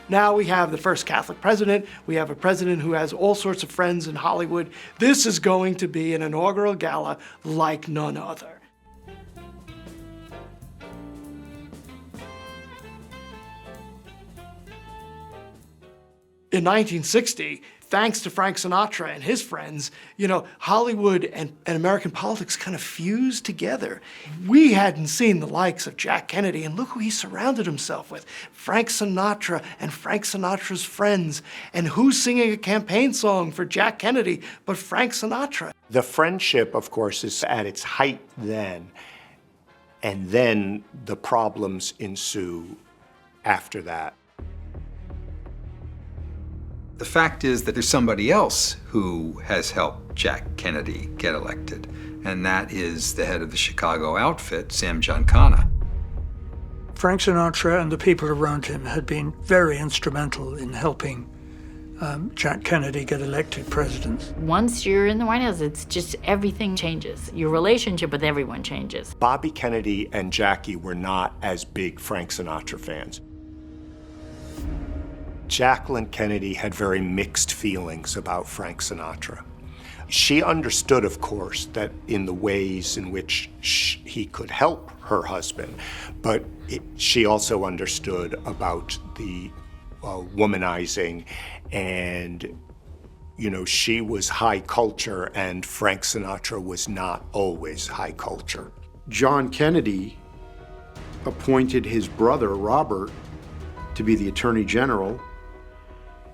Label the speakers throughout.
Speaker 1: Now we have the first Catholic president. We have a president who has all sorts of friends in Hollywood. This is going to be an inaugural gala like none other. In 1960, thanks to Frank Sinatra and his friends, Hollywood and American politics kind of fused together. We hadn't seen the likes of Jack Kennedy, and look who he surrounded himself with. Frank Sinatra and Frank Sinatra's friends. And who's singing a campaign song for Jack Kennedy but Frank Sinatra?
Speaker 2: The friendship, of course, is at its height then, and then the problems ensue after that.
Speaker 3: The fact is that there's somebody else who has helped Jack Kennedy get elected, and that is the head of the Chicago outfit, Sam Giancana.
Speaker 4: Frank Sinatra and the people around him had been very instrumental in helping Jack Kennedy get elected president.
Speaker 5: Once you're in the White House, it's just everything changes. Your relationship with everyone changes.
Speaker 2: Bobby Kennedy and Jackie were not as big Frank Sinatra fans. Jacqueline Kennedy had very mixed feelings about Frank Sinatra. She understood, of course, that in the ways in which he could help her husband, but she also understood about the womanizing, and she was high culture and Frank Sinatra was not always high culture.
Speaker 6: John Kennedy appointed his brother, Robert, to be the Attorney General.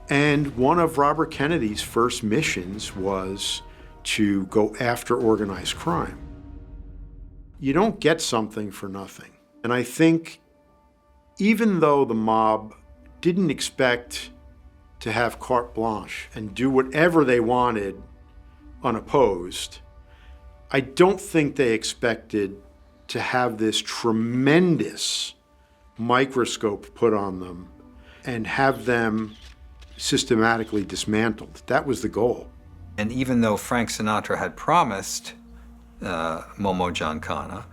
Speaker 6: And one of Robert Kennedy's first missions was to go after organized crime. You don't get something for nothing. And I think even though the mob didn't expect to have carte blanche and do whatever they wanted unopposed, I don't think they expected to have this tremendous microscope put on them and have them systematically dismantled. That was the goal.
Speaker 3: And even though Frank Sinatra had promised Momo Giancana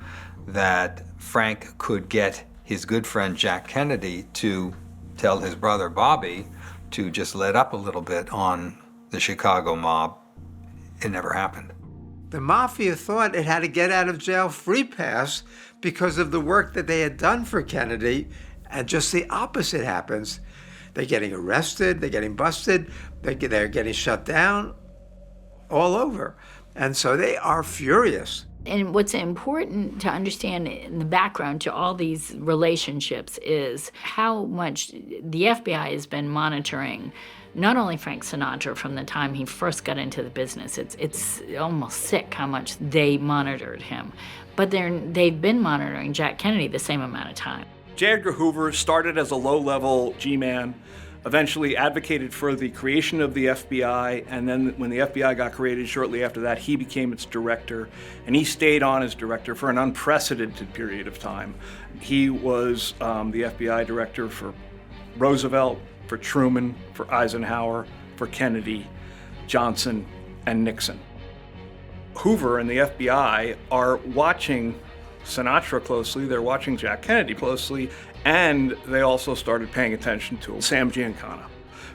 Speaker 3: that Frank could get his good friend Jack Kennedy to tell his brother Bobby to just let up a little bit on the Chicago mob, it never happened.
Speaker 7: The Mafia thought it had a get out of jail free pass because of the work that they had done for Kennedy, and just the opposite happens. They're getting arrested, they're getting busted, they're getting shut down all over. And so they are furious.
Speaker 5: And what's important to understand in the background to all these relationships is how much the FBI has been monitoring not only Frank Sinatra from the time he first got into the business. It's almost sick how much they monitored him. But they've been monitoring Jack Kennedy the same amount of time.
Speaker 8: J. Edgar Hoover started as a low-level G-man, eventually advocated for the creation of the FBI, and then when the FBI got created shortly after that, he became its director, and he stayed on as director for an unprecedented period of time. He was the FBI director for Roosevelt, for Truman, for Eisenhower, for Kennedy, Johnson, and Nixon. Hoover and the FBI are watching Sinatra closely, they're watching Jack Kennedy closely, and they also started paying attention to Sam Giancana.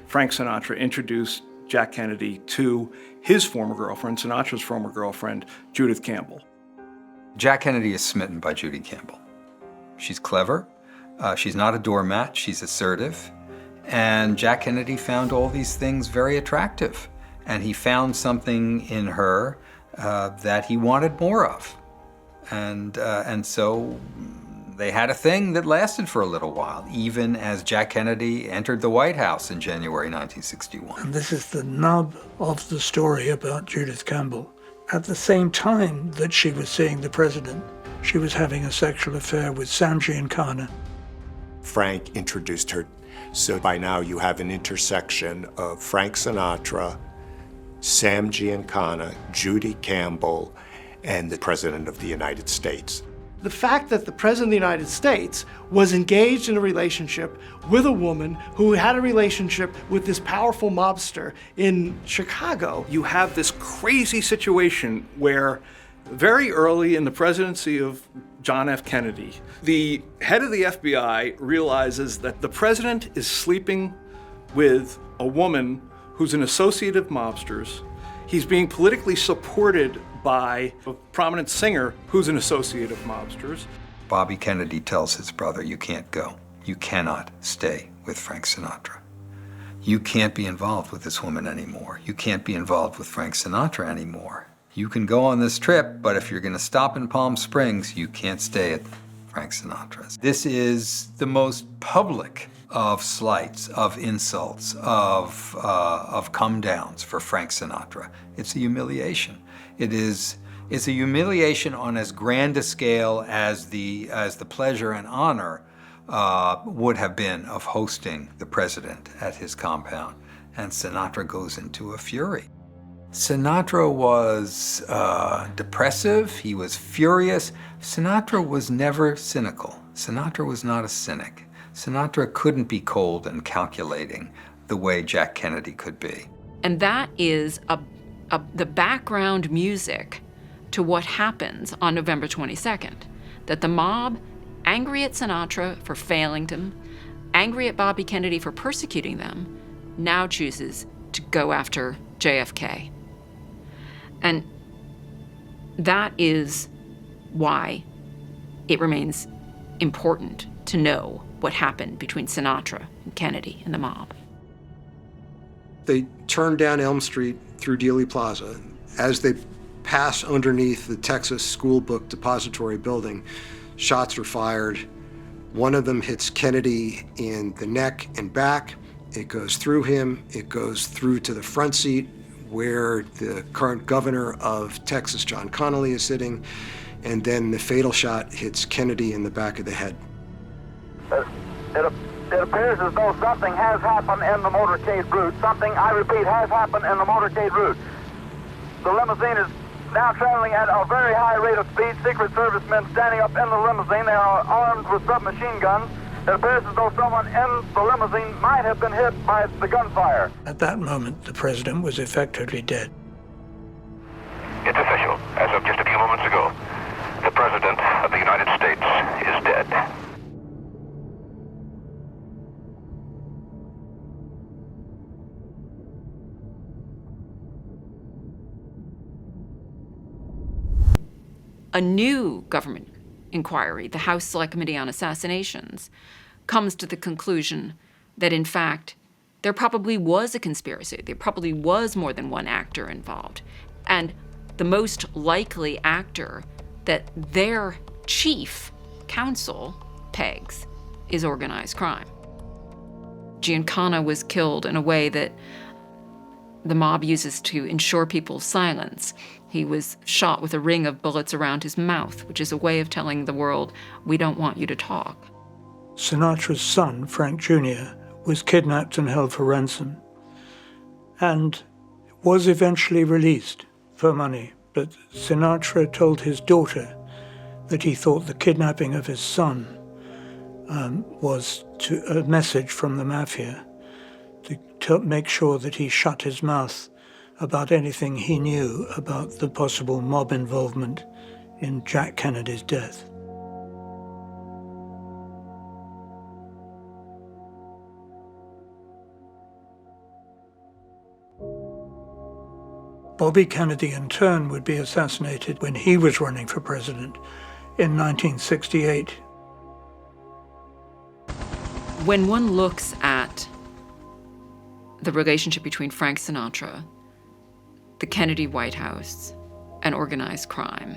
Speaker 8: Frank Sinatra introduced Jack Kennedy to his former girlfriend, Sinatra's former girlfriend, Judith Campbell.
Speaker 3: Jack Kennedy is smitten by Judy Campbell. She's clever, she's not a doormat, she's assertive, and Jack Kennedy found all these things very attractive, and he found something in her that he wanted more of. And so they had a thing that lasted for a little while, even as Jack Kennedy entered the White House in January 1961.
Speaker 4: And this is the nub of the story about Judith Campbell. At the same time that she was seeing the president, she was having a sexual affair with Sam Giancana.
Speaker 2: Frank introduced her. So by now you have an intersection of Frank Sinatra, Sam Giancana, Judy Campbell, and the President of the United States.
Speaker 1: The fact that the President of the United States was engaged in a relationship with a woman who had a relationship with this powerful mobster in Chicago.
Speaker 8: You have this crazy situation where Very early in the presidency of John F. Kennedy, the head of the FBI realizes that the president is sleeping with a woman who's an associate of mobsters. He's being politically supported by a prominent singer who's an associate of mobsters.
Speaker 3: Bobby Kennedy tells his brother, you can't go. You cannot stay with Frank Sinatra. You can't be involved with this woman anymore. You can't be involved with Frank Sinatra anymore. You can go on this trip, but if you're going to stop in Palm Springs, you can't stay at Frank Sinatra's. This is the most public of slights, of insults, of come-downs for Frank Sinatra. It's a humiliation. It's a humiliation on as grand a scale as the pleasure and honor would have been of hosting the president at his compound. And Sinatra goes into a fury. Sinatra was depressive, he was furious. Sinatra was never cynical. Sinatra was not a cynic. Sinatra couldn't be cold and calculating the way Jack Kennedy could be.
Speaker 9: And that is the background music to what happens on November 22nd. That the mob, angry at Sinatra for failing them, angry at Bobby Kennedy for persecuting them, now chooses to go after JFK. And that is why it remains important to know what happened between Sinatra and Kennedy and the mob.
Speaker 10: They turned down Elm Street through Dealey Plaza. As they pass underneath the Texas School Book Depository building, shots are fired. One of them hits Kennedy in the neck and back. It goes through him. It goes through to the front seat where the current governor of Texas, John Connally, is sitting. And then the fatal shot hits Kennedy in the back of the head.
Speaker 11: It appears as though something has happened in the motorcade route. Something, I repeat, has happened in the motorcade route. The limousine is now traveling at a very high rate of speed. Secret Service men standing up in the limousine. They are armed with submachine guns. It appears as though someone in the limousine might have been hit by the gunfire.
Speaker 4: At that moment, the president was effectively dead.
Speaker 12: It's official. As of just a few moments ago, the President of the United States is dead.
Speaker 9: A new government inquiry, the House Select Committee on Assassinations, comes to the conclusion that, in fact, there probably was a conspiracy. There probably was more than one actor involved. And the most likely actor that their chief counsel pegs is organized crime. Giancana was killed in a way that the mob uses to ensure people's silence. He was shot with a ring of bullets around his mouth, which is a way of telling the world, we don't want you to talk.
Speaker 4: Sinatra's son, Frank Jr., was kidnapped and held for ransom and was eventually released for money. But Sinatra told his daughter that he thought the kidnapping of his son was a message from the Mafia to make sure that he shut his mouth about anything he knew about the possible mob involvement in Jack Kennedy's death. Bobby Kennedy, in turn, would be assassinated when he was running for president in 1968.
Speaker 9: When one looks at the relationship between Frank Sinatra, the Kennedy White House, and organized crime,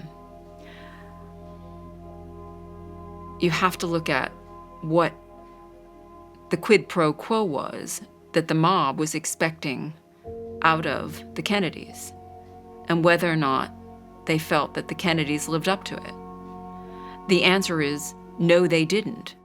Speaker 9: you have to look at what the quid pro quo was that the mob was expecting out of the Kennedys, and whether or not they felt that the Kennedys lived up to it. The answer is no, they didn't.